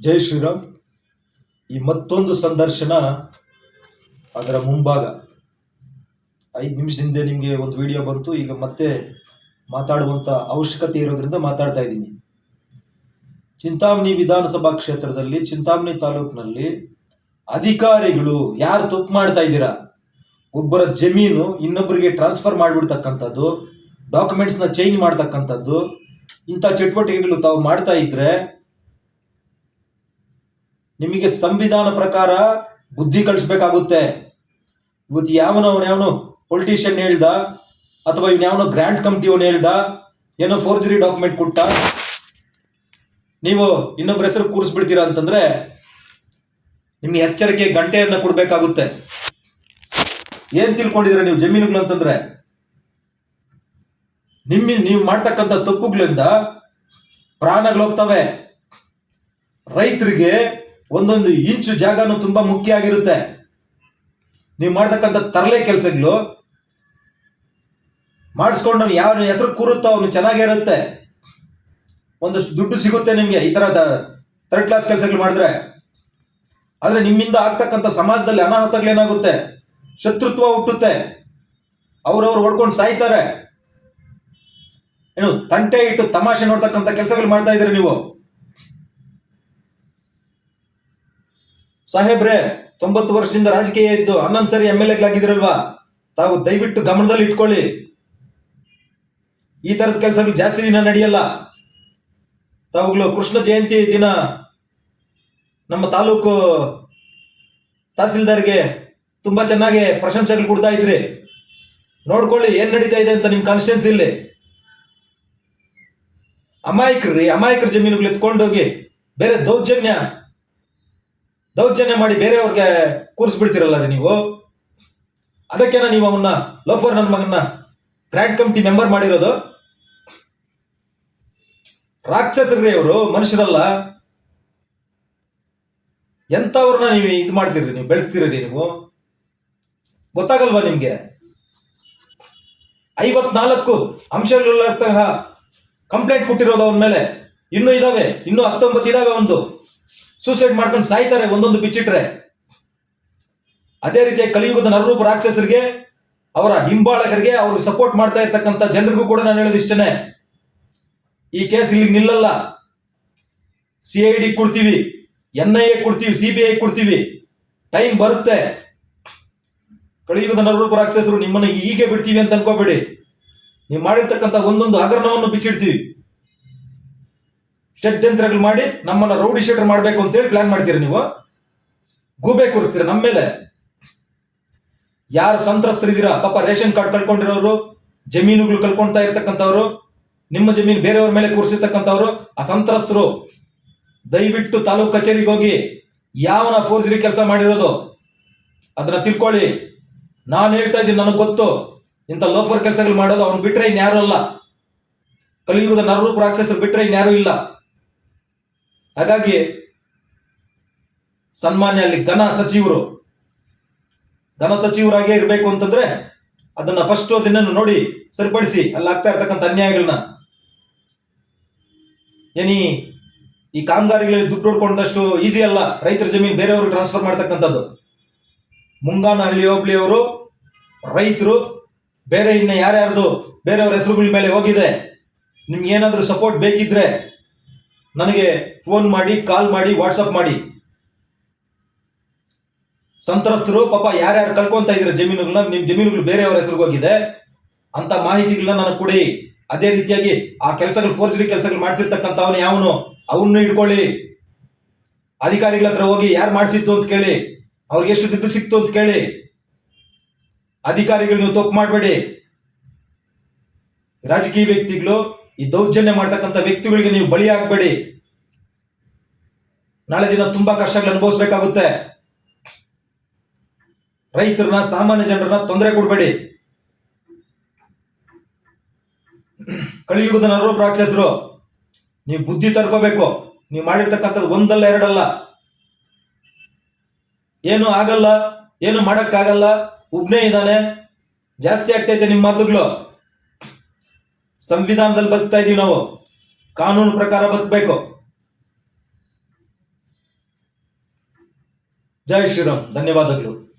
ಜೈ ಶ್ರೀರಾಮ್. ಈ ಮತ್ತೊಂದು ಸಂದರ್ಶನ, ಅದರ ಮುಂಭಾಗ 5 ನಿಮಿಷದಿಂದ ನಿಮಗೆ ಒಂದು ವಿಡಿಯೋ ಬಂತು. ಈಗ ಮತ್ತೆ ಮಾತಾಡುವಂಥ ಅವಶ್ಯಕತೆ ಇರೋದ್ರಿಂದ ಮಾತಾಡ್ತಾ ಇದ್ದೀನಿ. ಚಿಂತಾಮಣಿ ವಿಧಾನಸಭಾ ಕ್ಷೇತ್ರದಲ್ಲಿ, ಚಿಂತಾಮಣಿ ತಾಲೂಕಿನಲ್ಲಿ ಅಧಿಕಾರಿಗಳು ಯಾರು ತಪ್ಪು ಮಾಡ್ತಾ ಇದ್ದೀರಾ, ಒಬ್ಬರ ಜಮೀನು ಇನ್ನೊಬ್ಬರಿಗೆ ಟ್ರಾನ್ಸ್ಫರ್ ಮಾಡಿಬಿಡ್ತಕ್ಕಂಥದ್ದು, ಡಾಕ್ಯುಮೆಂಟ್ಸ್ನ ಚೇಂಜ್ ಮಾಡ್ತಕ್ಕಂಥದ್ದು, ಇಂಥ ಚಟುವಟಿಕೆಗಳು ತಾವು ಮಾಡ್ತಾ ಇದ್ರೆ ನಿಮಗೆ ಸಂವಿಧಾನ ಪ್ರಕಾರ ಬುದ್ಧಿ ಕಳಿಸ್ಬೇಕಾಗುತ್ತೆ. ಇವತ್ತು ಯಾವನೋ ಪೊಲಿಟಿಷಿಯನ್ ಹೇಳ್ದ, ಅಥವಾ ಇನ್ಯಾವನೋ ಗ್ರ್ಯಾಂಟ್ ಕಮಿಟಿಯವನು ಹೇಳ್ದ, ಏನೋ ಫೋರ್ಜರಿ ಡಾಕ್ಯುಮೆಂಟ್ ಕೊಟ್ಟ, ನೀವು ಇನ್ನೊಬ್ಬರ ಹೆಸರು ಕೂರಿಸ್ಬಿಡ್ತೀರಾ ಅಂತಂದ್ರೆ ನಿಮ್ಗೆ ಎಚ್ಚರಿಕೆ ಗಂಟೆಯನ್ನ ಕೊಡ್ಬೇಕಾಗುತ್ತೆ. ಏನ್ ತಿಳ್ಕೊಂಡಿದ್ರೆ ನೀವು ಜಮೀನುಗಳು ಅಂತಂದ್ರೆ, ನೀವು ಮಾಡ್ತಕ್ಕಂಥ ತಪ್ಪುಗಳಿಂದ ಪ್ರಾಣಗಳು ಹೋಗ್ತವೆ. ರೈತರಿಗೆ ಒಂದೊಂದು ಇಂಚು ಜಾಗನೂ ತುಂಬಾ ಮುಖ್ಯ ಆಗಿರುತ್ತೆ. ನೀವು ಮಾಡ್ತಕ್ಕಂಥ ತರಲೆ ಕೆಲಸಗಳು ಮಾಡಿಸ್ಕೊಂಡು ಯಾವ ಹೆಸರು ಕೂರುತ್ತೋ ಅವನು ಚೆನ್ನಾಗಿರುತ್ತೆ, ಒಂದಷ್ಟು ದುಡ್ಡು ಸಿಗುತ್ತೆ ನಿಮ್ಗೆ ಈ ತರ ಥರ್ಡ್ ಕ್ಲಾಸ್ ಕೆಲಸಗಳು ಮಾಡಿದ್ರೆ. ಆದ್ರೆ ನಿಮ್ಮಿಂದ ಆಗ್ತಕ್ಕಂಥ ಸಮಾಜದಲ್ಲಿ ಅನಾಹುತಗಳೇನಾಗುತ್ತೆ, ಶತ್ರುತ್ವ ಹುಟ್ಟುತ್ತೆ, ಅವ್ರವ್ರು ಹೊಡ್ಕೊಂಡು ಸಾಯ್ತಾರೆ. ಏನು ತಂಟೆ ಇಟ್ಟು ತಮಾಷೆ ನೋಡ್ತಕ್ಕಂಥ ಕೆಲಸಗಳು ಮಾಡ್ತಾ ಇದ್ದೀರಿ ನೀವು. ಸಾಹೇಬ್ರೆ, 90 ವರ್ಷದಿಂದ ರಾಜಕೀಯ ಇದ್ದು 11 ಸರಿ MLA ತಾವು ದಯವಿಟ್ಟು ಗಮನದಲ್ಲಿ ಇಟ್ಕೊಳ್ಳಿ. ಈ ತರದ ಕೆಲಸಗಳು ಜಾಸ್ತಿ ದಿನ ನಡೆಯಲ್ಲ. ತಾವುಗಳು ಕೃಷ್ಣ ಜಯಂತಿ ದಿನ ನಮ್ಮ ತಾಲೂಕು ತಹಸೀಲ್ದಾರ್ಗೆ ತುಂಬಾ ಚೆನ್ನಾಗಿ ಪ್ರಶಂಸೆಗಳು ಕೊಡ್ತಾ ಇದ್ರಿ. ನೋಡ್ಕೊಳ್ಳಿ ಏನ್ ನಡೀತಾ ಇದೆ ಅಂತ ನಿಮ್ ಕಾನ್ಸ್ಟಿಟ್ಯೂನ್ಸಿಲಿ. ಅಮಾಯಕರ ಜಮೀನುಗಳು ಎತ್ಕೊಂಡೋಗಿ ಬೇರೆ ದೌರ್ಜನ್ಯ ಮಾಡಿ ಬೇರೆಯವ್ರಿಗೆ ಕೂರಿಸ್ಬಿಡ್ತೀರಲ್ಲ ರೀ ನೀವು. ಅದಕ್ಕೇನ ನೀವು ಅವನ್ನ ಲೋಫರ್ ನನ್ನ ಮಗನ್ನ ಗ್ರ್ಯಾಂಡ್ ಕಮಿಟಿ ಮೆಂಬರ್ ಮಾಡಿರೋದು? ರಾಕ್ಷಸರ್ರಿ ಅವರು, ಮನುಷ್ಯರಲ್ಲ. ಎಂತವ್ರನ್ನ ನೀವು ಇದು ಮಾಡ್ತೀರಿ, ನೀವು ಬೆಳೆಸ್ತೀರಿ ನೀವು. ಗೊತ್ತಾಗಲ್ವಾ ನಿಮ್ಗೆ? 54 ಅಂಶಗಳಿರ್ತಕ್ಕ ಕಂಪ್ಲೇಂಟ್ ಕೊಟ್ಟಿರೋದು ಅವನ ಮೇಲೆ. ಇನ್ನೂ 19 ಇದಾವೆ. ಒಂದು ಸೂಸೈಡ್ ಮಾಡ್ಕೊಂಡು ಸಾಯ್ತಾರೆ ಒಂದೊಂದು ಬಿಚ್ಚಿಟ್ರೆ. ಅದೇ ರೀತಿ ಕಲಿಯುಗದ ನರರೂಪ ರಾಕ್ಷಸರಿಗೆ, ಅವರ ಹಿಂಬಾಳಕರಿಗೆ, ಅವ್ರಿಗೆ ಸಪೋರ್ಟ್ ಮಾಡ್ತಾ ಇರ್ತಕ್ಕಂಥ ಜನರಿಗೂ ಕೂಡ ನಾನು ಹೇಳೋದು ಇಷ್ಟನೇ, ಈ ಕೇಸ್ ಇಲ್ಲಿ ನಿಲ್ಲಲ್ಲ. CID ಕೊಡ್ತೀವಿ, NIA ಕೊಡ್ತೀವಿ, CBI ಕೊಡ್ತೀವಿ, ಟೈಮ್ ಬರುತ್ತೆ. ಕಲಿಯುಗದ ನರರೂಪ ರಾಕ್ಷಸರು ನಿಮ್ಮನ್ನ ಹೀಗೆ ಬಿಡ್ತೀವಿ ಅಂತ ಅನ್ಕೋಬೇಡಿ. ನೀವು ಮಾಡಿರ್ತಕ್ಕಂಥ ಒಂದೊಂದು ಹಗರಣವನ್ನು ಬಿಚ್ಚಿಡ್ತೀವಿ. ಷಡ್ಯಂತ್ರಗಳು ಮಾಡಿ ನಮ್ಮನ್ನ ರೌಡಿ ಶೀಟರ್ ಮಾಡ್ಬೇಕು ಅಂತೇಳಿ ಪ್ಲಾನ್ ಮಾಡ್ತೀರಿ ನೀವು. ಗೂಬೆ ಕೂರಿಸ್ತೀರ ನಮ್ಮ ಮೇಲೆ. ಯಾರು ಸಂತ್ರಸ್ತರಿದ್ದೀರಾ, ಪಾಪ ರೇಷನ್ ಕಾರ್ಡ್ ಕಳ್ಕೊಂಡಿರೋರು, ಜಮೀನುಗಳು ಕಳ್ಕೊಳ್ತಾ ಇರ್ತಕ್ಕಂಥವ್ರು, ನಿಮ್ಮ ಜಮೀನು ಬೇರೆಯವ್ರ ಮೇಲೆ ಕೂರಿಸಿರ್ತಕ್ಕಂಥವ್ರು, ಆ ಸಂತ್ರಸ್ತರು ದಯವಿಟ್ಟು ತಾಲೂಕು ಕಚೇರಿಗೆ ಹೋಗಿ ಯಾವನ ಫೋರ್ಜರಿ ಕೆಲಸ ಮಾಡಿರೋದು ಅದನ್ನ ತಿಳ್ಕೊಳ್ಳಿ. ನಾನು ಹೇಳ್ತಾ ಇದ್ದೀನಿ, ನನಗೆ ಗೊತ್ತು. ಇಂಥ ಲೋಫರ್ ಕೆಲಸಗಳು ಮಾಡೋದು ಅವ್ನು ಬಿಟ್ರೆ ಇನ್ಯಾರು ಅಲ್ಲ. ಕಲಿಯುಗದ ನರರೂಪ ರಾಕ್ಷಸರು ಬಿಟ್ರೆ ಇನ್ಯಾರು ಇಲ್ಲ. ಹಾಗಾಗಿ ಸನ್ಮಾನ್ಯ ಅಲ್ಲಿ ಘನ ಸಚಿವರಾಗೇ ಇರಬೇಕು ಅಂತಂದ್ರೆ ಅದನ್ನ ಫಸ್ಟ್ ಅದನ್ನ ನೋಡಿ ಸರಿಪಡಿಸಿ. ಅಲ್ಲಿ ಆಗ್ತಾ ಇರ್ತಕ್ಕಂಥ ಅನ್ಯಾಯಗಳನ್ನ, ಈ ಕಾಮಗಾರಿಗಳಲ್ಲಿ ದುಡ್ಡು ಹೊಡ್ಕೊಂಡಷ್ಟು ಈಸಿ ಅಲ್ಲ ರೈತರ ಜಮೀನು ಬೇರೆಯವರು ಟ್ರಾನ್ಸ್ಫರ್ ಮಾಡ್ತಕ್ಕಂಥದ್ದು. ಮುಂಗಾನಹಳ್ಳಿ ಹೋಬಳಿಯವರು ರೈತರು ಬೇರೆ ಇನ್ನ ಯಾರ್ಯಾರ್ದು ಬೇರೆಯವ್ರ ಹೆಸರುಗಳ ಮೇಲೆ ಹೋಗಿದೆ. ನಿಮ್ಗೆ ಏನಾದ್ರೂ ಸಪೋರ್ಟ್ ಬೇಕಿದ್ರೆ ನನಗೆ ಫೋನ್ ಮಾಡಿ, ಕಾಲ್ ಮಾಡಿ, ವಾಟ್ಸಪ್ ಮಾಡಿ. ಸಂತ್ರಸ್ತರು ಪಾಪ ಯಾರ್ಯಾರು ಕಳ್ಕೊಂತ ಇದ್ರೆ ಜಮೀನುಗಳನ್ನ, ನಿಮ್ ಜಮೀನುಗಳು ಬೇರೆಯವ್ರ ಹೆಸರಿಗೆ ಹೋಗಿದೆ ಅಂತ ಮಾಹಿತಿಗಳನ್ನ ನನಗೆ ಕೊಡಿ. ಅದೇ ರೀತಿಯಾಗಿ ಆ ಕೆಲಸಗಳು, ಫೋರ್ಜರಿ ಕೆಲಸಗಳು ಮಾಡಿಸಿರ್ತಕ್ಕಂಥವನು ಯಾವನು, ಅವನ್ನ ಇಟ್ಕೊಳ್ಳಿ. ಅಧಿಕಾರಿಗಳ ಹತ್ರ ಹೋಗಿ ಯಾರು ಮಾಡಿಸಿದ್ದು ಅಂತ ಕೇಳಿ, ಅವ್ರಿಗೆ ಎಷ್ಟು ದುಡ್ಡು ಸಿಕ್ತು ಅಂತ ಕೇಳಿ. ಅಧಿಕಾರಿಗಳು ನೀವು ತಪ್ಪು ಮಾಡಬೇಡಿ. ರಾಜಕೀಯ ವ್ಯಕ್ತಿಗಳು, ಈ ದೌರ್ಜನ್ಯ ಮಾಡ್ತಕ್ಕಂಥ ವ್ಯಕ್ತಿಗಳಿಗೆ ನೀವು ಬಲಿ ಆಗಬೇಡಿ. ನಾಳೆ ದಿನ ತುಂಬಾ ಕಷ್ಟಗಳು ಅನುಭವಿಸಬೇಕಾಗುತ್ತೆ. ರೈತರನ್ನ, ಸಾಮಾನ್ಯ ಜನರನ್ನ ತೊಂದರೆ ಕೊಡಬೇಡಿ. ಕಲಿಯುಗದ ನರರೂಪ ರಾಕ್ಷಸರು, ನೀವು ಬುದ್ಧಿ ತರ್ಕೋಬೇಕು. ನೀವು ಮಾಡಿರ್ತಕ್ಕಂಥದ್ದು ಒಂದಲ್ಲ ಎರಡಲ್ಲ. ಏನು ಆಗಲ್ಲ, ಏನು ಮಾಡಕ್ಕಾಗಲ್ಲ, ಒಬ್ನೇ ಇದ್ದಾನೆ, ಜಾಸ್ತಿ ಆಗ್ತೈತೆ ನಿಮ್ಮ ಮಾತುಗಳು. ಸಂವಿಧಾನದಲ್ಲಿ ಬದುಕ್ತಾ ಇದೀವಿ ನಾವು, ಕಾನೂನು ಪ್ರಕಾರ ಬದುಕಬೇಕು. ಜೈ ಶ್ರೀರಾಮ್. ಧನ್ಯವಾದಗಳು.